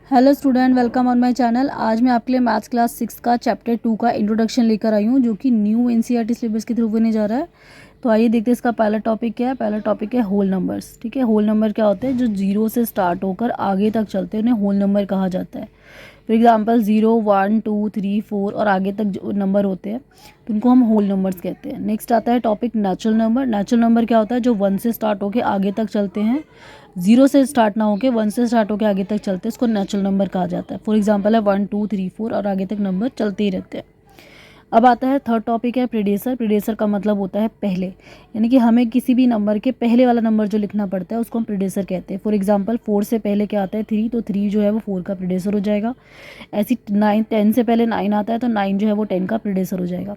Hello student, welcome on my channel. आज मैं आपके लिए मैथ्स क्लास 6 का चैप्टर 2 का इंट्रोडक्शन लेकर आई हूँ, जो कि न्यू एनसीईआरटी सिलेबस के थ्रू होने जा रहा है। तो आइए देखते हैं इसका पहला टॉपिक क्या है। पहला टॉपिक है होल नंबर्स। ठीक है, होल नंबर क्या होते हैं? जो जीरो से स्टार्ट होकर आगे तक चलते हैं उन्हें होल नंबर कहा जाता है। फॉर एग्जाम्पल 0, 1, 2, 3, 4 और आगे तक जो नंबर होते हैं तो उनको हम होल नंबर्स कहते हैं। नेक्स्ट आता है topic natural number. Natural number क्या होता है? जो 1 से स्टार्ट होकर आगे तक चलते हैं, 0 से स्टार्ट ना होकर 1 से स्टार्ट होकर आगे तक चलते हैं, इसको नेचुरल नंबर कहा जाता है। फॉर एग्जाम्पल है 1, 2, 3, 4 और आगे तक नंबर चलते ही रहते हैं। अब आता है थर्ड टॉपिक है प्रीडेसर। प्रीडेसर का मतलब होता है पहले, यानी कि हमें किसी भी नंबर के पहले वाला नंबर जो लिखना पड़ता है उसको हम प्रीडेसर कहते हैं। फॉर एग्जांपल 4 से पहले क्या आता है? 3, तो 3 जो है वो 4 का प्रीडेसर हो जाएगा। ऐसी 9, 10 से पहले 9 आता है तो 9 जो है वो 10 का प्रीडेसर हो जाएगा।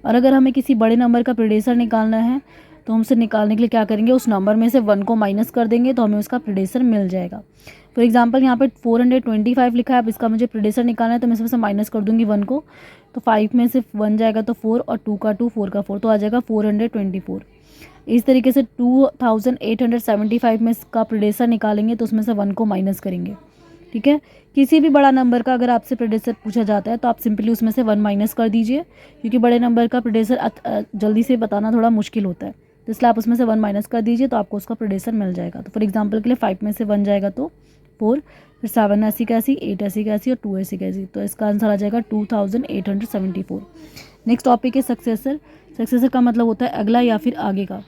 और अगर हमें किसी बड़े नंबर का प्रीडेसर निकालना है तो हम उसे निकालने के लिए क्या करेंगे? उस नंबर में से 1 को माइनस कर देंगे तो हमें उसका प्रीडेसर मिल जाएगा। फॉर एग्जांपल यहाँ पे 425 लिखा है। अब इसका मुझे प्रीडेसर निकालना है तो मैं इसमें से माइनस कर दूंगी 1 को, तो 5 में से 1 जाएगा तो 4 और 2 का 2, 4 का 4, तो आ जाएगा 424। इस तरीके से 2875 में इसका प्रीडेसर निकालेंगे तो उसमें से 1 को माइनस करेंगे। ठीक है, किसी भी बड़ा नंबर का अगर आपसे प्रीडेसर पूछा जाता है तो आप सिंपली उसमें से 1 माइनस कर दीजिए, क्योंकि बड़े नंबर का प्रीडेसर जल्दी से बताना थोड़ा मुश्किल होता है, तो इसलिए आप उसमें से 1 माइनस कर दीजिए तो आपको उसका प्रीडेसर मिल जाएगा। तो फॉर एग्जाम्पल के लिए 5 में से 1 जाएगा तो 4, फिर 7 ऐसी कैसी, 8 ऐसी कैसी और 2 ऐसी कैसी, तो इसका आंसर आ जाएगा 2874। नेक्स्ट टॉपिक है सक्सेसर। सक्सेसर का मतलब होता है अगला या फिर आगे का।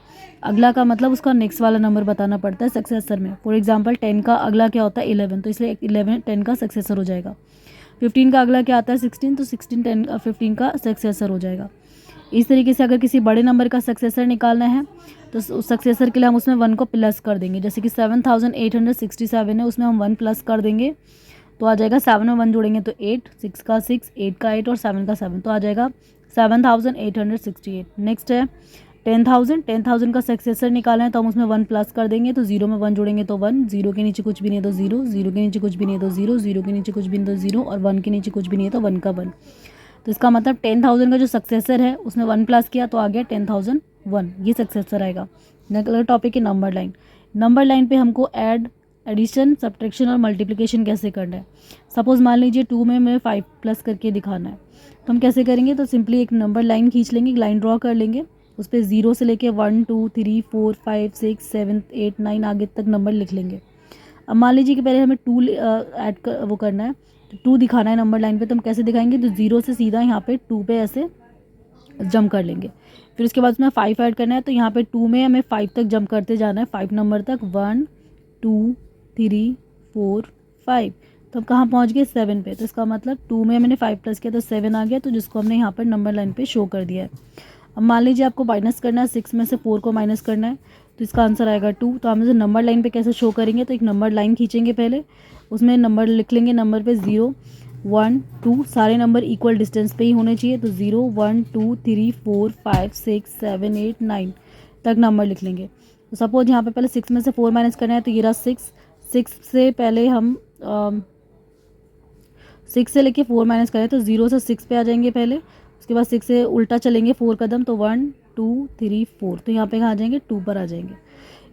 अगला का मतलब उसका नेक्स्ट वाला नंबर बताना पड़ता है सक्सेसर में। फॉर एग्जांपल 10 का अगला क्या होता है? 11, तो इसलिए 11 10 का सक्सेसर हो जाएगा। 15 का अगला क्या आता है? 16, तो 16 15 का सक्सेसर हो जाएगा। इस तरीके से अगर किसी बड़े नंबर का सक्सेसर निकालना है तो उस सक्सेसर के लिए हम उसमें 1 को प्लस कर देंगे। जैसे कि 7867 है, उसमें हम 1 प्लस कर देंगे तो आ जाएगा 7 में 1 जोड़ेंगे तो 8, 6 का 6, 8 का 8 और 7 का 7, तो आ जाएगा 7868। नेक्स्ट है 10,000 का सक्सेसर निकालना है तो हम उसमें 1 प्लस कर देंगे, तो 0 में 1 जोड़ेंगे तो 1, 0 के नीचे कुछ भी नहीं है तो 0, 0 के नीचे कुछ भी नहीं है तो 0, 0 के नीचे कुछ भी नहीं तो 0 और 1 के नीचे कुछ भी नहीं है तो 1 का 1। तो इसका मतलब 10,000 का जो सक्सेसर है उसने 1 प्लस किया तो आ गया 10,001, ये सक्सेसर आएगा। अगला टॉपिक है नंबर लाइन। नंबर लाइन पे हमको एडिशन, सब्ट्रैक्शन और मल्टीप्लिकेशन कैसे करना है। सपोज मान लीजिए 2 में हमें 5 प्लस करके दिखाना है, तो हम कैसे करेंगे? तो सिंपली एक नंबर लाइन खींच लेंगे, एक लाइन ड्रॉ कर लेंगे, उस पर 0 से लेके 1, 2, 3, 4, 5, 6, 7, 8, 9 आगे तक नंबर लिख लेंगे। अब मान लीजिए कि पहले हमें 2 ऐड कर वो करना है, तो 2 दिखाना है नंबर लाइन पे, तो हम कैसे दिखाएंगे? तो 0 से सीधा यहाँ पे 2 पे ऐसे जंप कर लेंगे। फिर उसके बाद उसमें 5 ऐड करना है, तो यहाँ पे 2 में हमें 5 तक जंप करते जाना है, 5 नंबर तक, 1, 2, 3, 4, 5। तो अब कहाँ पहुँच गए? 7 पे। तो इसका मतलब 2 में मैंने 5 प्लस किया तो 7 आ गया, तो जिसको हमने यहाँ पर नंबर लाइन पे शो कर दिया है। अब मान लीजिए आपको माइनस करना है, 6 में से 4 को माइनस करना है, तो इसका आंसर आएगा 2। तो हम इसे नंबर लाइन पे कैसे शो करेंगे? तो एक नंबर लाइन खींचेंगे, पहले उसमें नंबर लिख लेंगे, नंबर पे 0, 1, 2, सारे नंबर इक्वल डिस्टेंस पे ही होने चाहिए, तो 0, 1, 2, 3, 4, 5, 6, 7, 8, 9 तक नंबर लिख लेंगे। तो सपोज यहाँ पे पहले 6 में से 4 माइनस करना है, तो ये रहा 6। 6 से पहले हम 6 से लेके 4 माइनस करें तो 0 से 6 पे आ जाएंगे पहले, उसके बाद 6 से उल्टा चलेंगे 4 कदम, तो 1, 2, 3, 4, तो यहाँ पे कहाँ आ जाएंगे? 2 पर आ जाएंगे।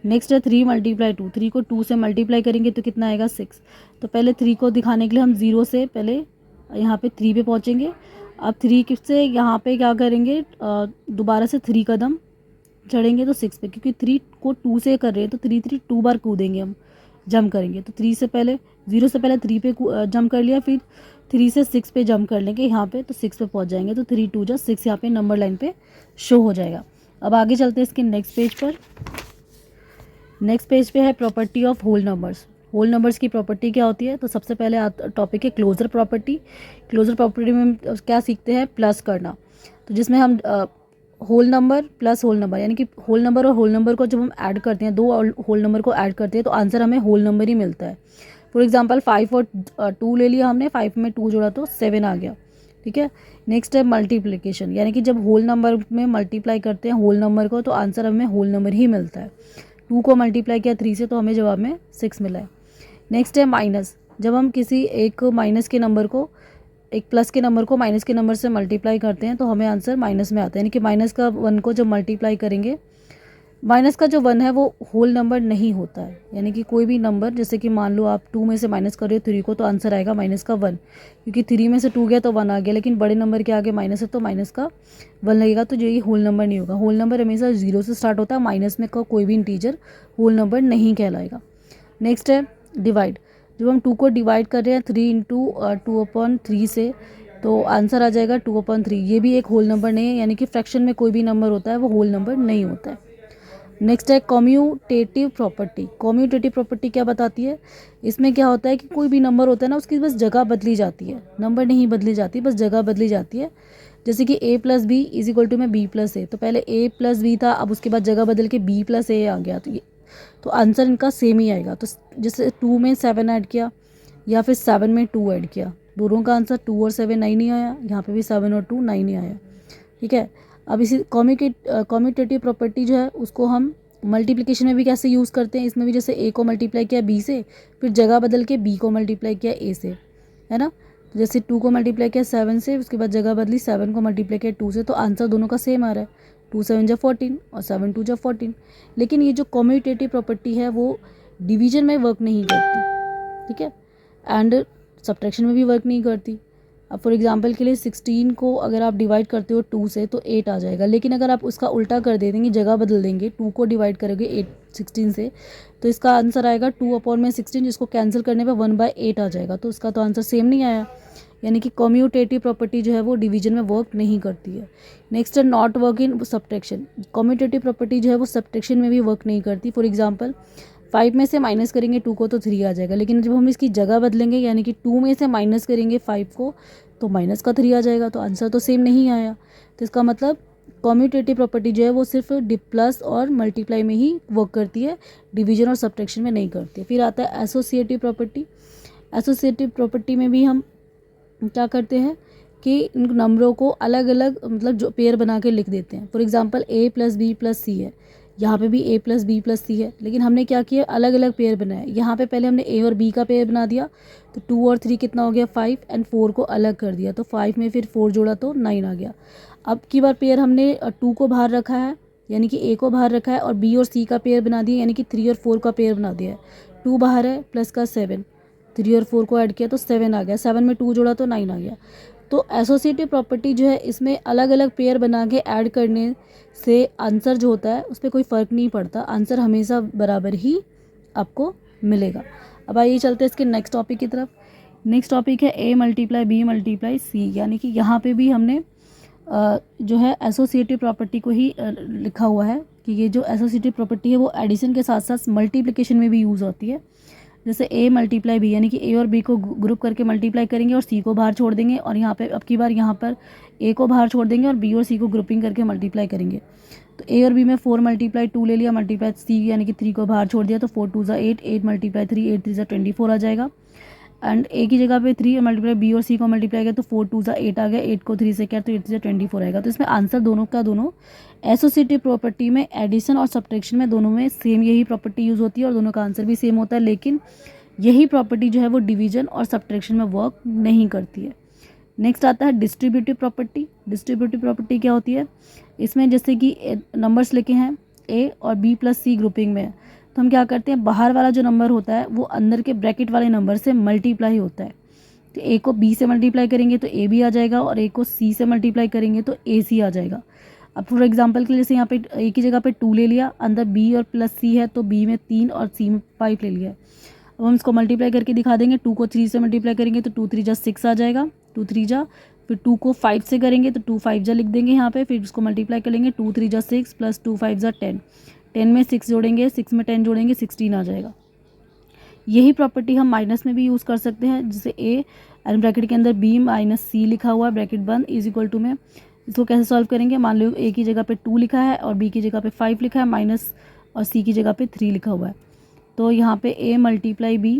नेक्स्ट है 3 मल्टीप्लाई 2। 3 को 2 से मल्टीप्लाई करेंगे तो कितना आएगा? 6। तो पहले 3 को दिखाने के लिए हम 0 से पहले यहाँ पे 3 पे पहुँचेंगे। अब 3 से यहाँ पे क्या करेंगे? दोबारा से 3 कदम चढ़ेंगे तो 6 पे, क्योंकि 3 को 2 से कर रहे हैं तो 3 2 बार कूदेंगे, हम जंप करेंगे। तो 3 से पहले 0 से पहले 3 पे जंप कर लिया, फिर 3 से 6 पे जंप कर लेंगे यहाँ पे, तो 6 पे पहुँच जाएंगे, तो 3 2 6 यहाँ पे नंबर लाइन पे शो हो जाएगा। अब आगे चलते हैं इसके नेक्स्ट पेज पर। नेक्स्ट पेज पे है property of whole numbers. Whole numbers की प्रॉपर्टी क्या होती है? तो सबसे पहले टॉपिक है क्लोजर प्रॉपर्टी। क्लोजर प्रॉपर्टी में हम क्या सीखते हैं? प्लस करना। तो जिसमें हम whole number plus whole number, यानी कि होल नंबर और होल नंबर को जब हम ऐड करते हैं, दो होल नंबर को ऐड करते हैं तो आंसर हमें होल नंबर ही मिलता है। फॉर एग्जांपल 5 और 2 ले लिया हमने, 5 में 2 जोड़ा तो 7 आ गया। ठीक है, नेक्स्ट है मल्टीप्लिकेशन, यानी कि जब होल नंबर में मल्टीप्लाई करते हैं होल नंबर को तो आंसर हमें होल नंबर ही मिलता है। 2 को मल्टीप्लाई किया 3 से तो हमें जवाब में 6 मिला है। नेक्स्ट है माइनस, जब हम किसी एक माइनस के नंबर को एक प्लस के नंबर को माइनस के नंबर से मल्टीप्लाई करते हैं तो हमें आंसर माइनस में आता है, यानी कि माइनस का 1 को जब मल्टीप्लाई करेंगे माइनस का जो 1 है वो होल नंबर नहीं होता है, यानी कि कोई भी नंबर, जैसे कि मान लो आप 2 में से माइनस कर रहे हो 3 को, तो आंसर आएगा माइनस का 1, क्योंकि 3 में से 2 गया तो 1 आ गया, लेकिन बड़े नंबर के आगे माइनस है तो माइनस का 1 लगेगा, तो जो ये होल नंबर नहीं होगा। होल नंबर हमेशा 0 से स्टार्ट होता है, माइनस में का कोई भी इंटीजर होल नंबर नहीं कहलाएगा। नेक्स्ट है डिवाइड। जब हम 2 को डिवाइड कर रहे हैं 3 इंटू 2/3 से, तो आंसर आ जाएगा 2/3। ये भी एक होल नंबर नहीं है, यानी कि फ्रैक्शन में कोई भी नंबर होता है वो होल नंबर नहीं होता है। नेक्स्ट है कॉम्यूटेटिव प्रॉपर्टी। कॉम्यूटेटिव प्रॉपर्टी क्या बताती है? इसमें क्या होता है कि कोई भी नंबर होता है ना, उसकी बस जगह बदली जाती है, नंबर नहीं बदली जाती, बस जगह बदली जाती है। जैसे कि a plus B is equal to में b प्लस ए, तो पहले a प्लस बी था, अब उसके बाद जगह बदल के b प्लस ए आ गया, तो आंसर इनका सेम ही आएगा। तो जैसे 2 में 7 ऐड किया या फिर 7 में 2 ऐड किया, दोनों का आंसर 2 और 7 9 ही आया, यहाँ पे भी 7 और 2 9 ही आया। ठीक है, अब इसी कॉम्यूटेटिव प्रॉपर्टी जो है उसको हम मल्टीप्लिकेशन में भी कैसे यूज़ करते हैं, इसमें भी जैसे a को मल्टीप्लाई किया b से, फिर जगह बदल के b को मल्टीप्लाई किया a से, है ना। जैसे 2 को मल्टीप्लाई किया 7 से, उसके बाद जगह बदली 7 को मल्टीप्लाई किया 2 से, तो आंसर दोनों का सेम आ रहा है, 2 7 जा 14 और 7 2 जा 14। लेकिन ये जो कॉम्यूटेटिव प्रॉपर्टी है वो डिवीजन में वर्क नहीं करती, ठीक है, एंड सब्ट्रैक्शन में भी वर्क नहीं करती। अब फॉर एग्जांपल के लिए 16 को अगर आप डिवाइड करते हो 2 से तो 8 आ जाएगा, लेकिन अगर आप उसका उल्टा कर दे देंगे, जगह बदल देंगे, 2 को डिवाइड करोगे 16 से, तो इसका आंसर आएगा 2/16, जिसको कैंसिल करने पे 1/8 आ जाएगा, तो इसका तो आंसर सेम नहीं आया। यानी कि कॉम्यूटेटिव प्रॉपर्टी जो है वो डिवीजन में वर्क नहीं करती है। नेक्स्ट है not work in subtraction. Commutative property जो है वो सब्ट्रैक्शन में भी वर्क नहीं करती। फॉर एग्जांपल 5 में से माइनस करेंगे 2 को तो 3 आ जाएगा, लेकिन जब हम इसकी जगह बदलेंगे, यानी कि 2 में से माइनस करेंगे 5 को तो माइनस का 3 आ जाएगा, तो आंसर तो सेम नहीं आया। तो इसका मतलब कॉम्यूटेटिव प्रॉपर्टी जो है वो सिर्फ प्लस और मल्टीप्लाई में ही वर्क करती है, डिवीजन और सब्ट्रैक्शन में नहीं करती। फिर आता है एसोसिएटिव प्रॉपर्टी। एसोसिएटिव प्रॉपर्टी में भी हम क्या करते हैं कि इन नंबरों को अलग अलग मतलब जो पेयर बना के लिख देते हैं। For example a plus B plus C है, यहाँ पे भी a plus B plus C है, लेकिन हमने क्या किया, अलग अलग पेयर बनाए। यहाँ पे पहले हमने a और b का पेयर बना दिया, तो 2 और 3 कितना हो गया 5, एंड 4 को अलग कर दिया, तो 5 में फिर 4 जोड़ा तो 9 आ गया। अब की बार पेयर हमने 2 को बाहर रखा है, यानी कि a को बाहर रखा है, और b और c का पेयर बना दिया, यानी कि 3 और 4 का पेयर बना दिया है। 2 बाहर है, प्लस का 7, 3 और 4 को ऐड किया तो 7 आ गया, 7 में 2 जोड़ा तो 9 आ गया। तो एसोसिएटिव प्रॉपर्टी जो है इसमें अलग अलग पेयर बना के ऐड करने से आंसर जो होता है उस पर कोई फ़र्क नहीं पड़ता, आंसर हमेशा बराबर ही आपको मिलेगा। अब आइए चलते हैं इसके नेक्स्ट टॉपिक की तरफ। नेक्स्ट टॉपिक है a multiply b multiply c, यानी कि यहाँ पे भी हमने जो है एसोसिएटिव प्रॉपर्टी को ही लिखा हुआ है कि ये जो एसोसिएटिव प्रॉपर्टी है वो एडिशन के साथ साथ मल्टीप्लिकेशन में भी यूज़ होती है। जैसे a मल्टीप्लाई b, यानी कि a और b को ग्रुप करके मल्टीप्लाई करेंगे और c को बाहर छोड़ देंगे, और यहाँ पे अब की बार यहाँ पर a को बाहर छोड़ देंगे और b और c को ग्रुपिंग करके मल्टीप्लाई करेंगे। तो a और b में 4 मल्टीप्लाई 2 ले लिया, मल्टीप्लाई c यानी कि 3 को बाहर छोड़ दिया, तो 4 2 ज़ा 8, 8 मल्टीप्लाई 3, 8 3 ज़ा 24 आ जाएगा। एंड a की जगह पे 3 मल्टीप्लाई b और c को मल्टीप्लाई किया तो 4 2 ज़ा 8 आ गया, 8 को 3 से किया तो 8 3 ज़ा 24 आएगा। तो इसमें आंसर दोनों का दोनों एसोसिएटिव प्रॉपर्टी में एडिशन और सब्ट्रैक्शन में दोनों में सेम यही प्रॉपर्टी यूज़ होती है और दोनों का आंसर भी सेम होता है, लेकिन यही प्रॉपर्टी जो है वो डिवीजन और सब्ट्रैक्शन में वर्क नहीं करती है। नेक्स्ट आता है डिस्ट्रीब्यूटिव प्रॉपर्टी। डिस्ट्रीब्यूटिव प्रॉपर्टी क्या होती है? इसमें जैसे कि नंबर्स लिखे हैं a और b प्लस सी ग्रुपिंग में, तो हम क्या करते हैं, बाहर वाला जो नंबर होता है वो अंदर के ब्रैकेट वाले नंबर से मल्टीप्लाई होता है। तो a को b से मल्टीप्लाई करेंगे तो a भी आ जाएगा, और a को c से मल्टीप्लाई करेंगे तो ac आ जाएगा। अब फॉर एग्जांपल के लिए जैसे यहाँ पे a की जगह पे 2 ले लिया, अंदर b और प्लस c है तो b में 3 और c में 5 ले लिया। अब हम इसको मल्टीप्लाई करके दिखा देंगे, 2 को 3 से मल्टीप्लाई करेंगे तो 2 3 जा 6 आ जाएगा, 2 3 जा, फिर 2 को 5 से करेंगे तो 2 5 जा लिख देंगे यहाँ पे, फिर इसको मल्टीप्लाई करेंगे 2 3 जा 6 प्लस 2 5 जा 10, 10 में 6 जोड़ेंगे, 6 में 10 जोड़ेंगे 16 आ जाएगा। यही प्रॉपर्टी हम माइनस में भी यूज़ कर सकते हैं, जैसे a एंड ब्रैकेट के अंदर b माइनस c लिखा हुआ है ब्रैकेट बंद इज इक्वल टू में, इसको कैसे सॉल्व करेंगे, मान लो a की जगह पे 2 लिखा है और b की जगह पे 5 लिखा है माइनस, और c की जगह पे 3 लिखा हुआ है, तो यहाँ पे a मल्टीप्लाई b,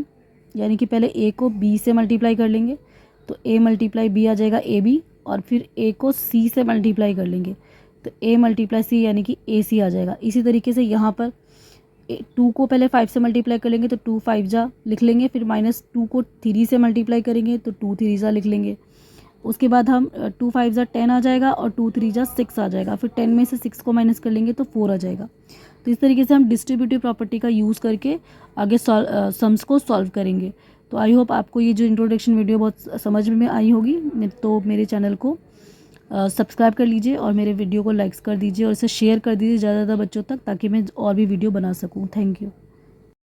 यानी कि पहले a को b से मल्टीप्लाई कर लेंगे तो a मल्टीप्लाई b आ जाएगा ab, और फिर a को c से मल्टीप्लाई कर लेंगे तो a मल्टीप्लाई c यानी कि ac आ जाएगा। इसी तरीके से यहाँ पर 2 को पहले 5 से मल्टीप्लाई कर लेंगे तो 2 5 जा लिख लेंगे, फिर माइनस 2 को 3 से मल्टीप्लाई करेंगे तो 2 3 जा लिख लेंगे। उसके बाद हम 2 5 जा 10 आ जाएगा और 2 3 जा 6 आ जाएगा, फिर 10 में से 6 को माइनस कर लेंगे तो 4 आ जाएगा। तो इस तरीके से हम डिस्ट्रीब्यूटिव प्रॉपर्टी का यूज़ करके आगे सम्स को सॉल्व करेंगे। तो आई होप आपको ये जो इंट्रोडक्शन वीडियो बहुत समझ में आई होगी। तो मेरे चैनल को सब्सक्राइब कर लीजिए और मेरे वीडियो को लाइक्स कर दीजिए और इसे शेयर कर दीजिए ज़्यादा से ज़्यादा बच्चों तक, ताकि मैं और भी वीडियो बना सकूँ। Thank you.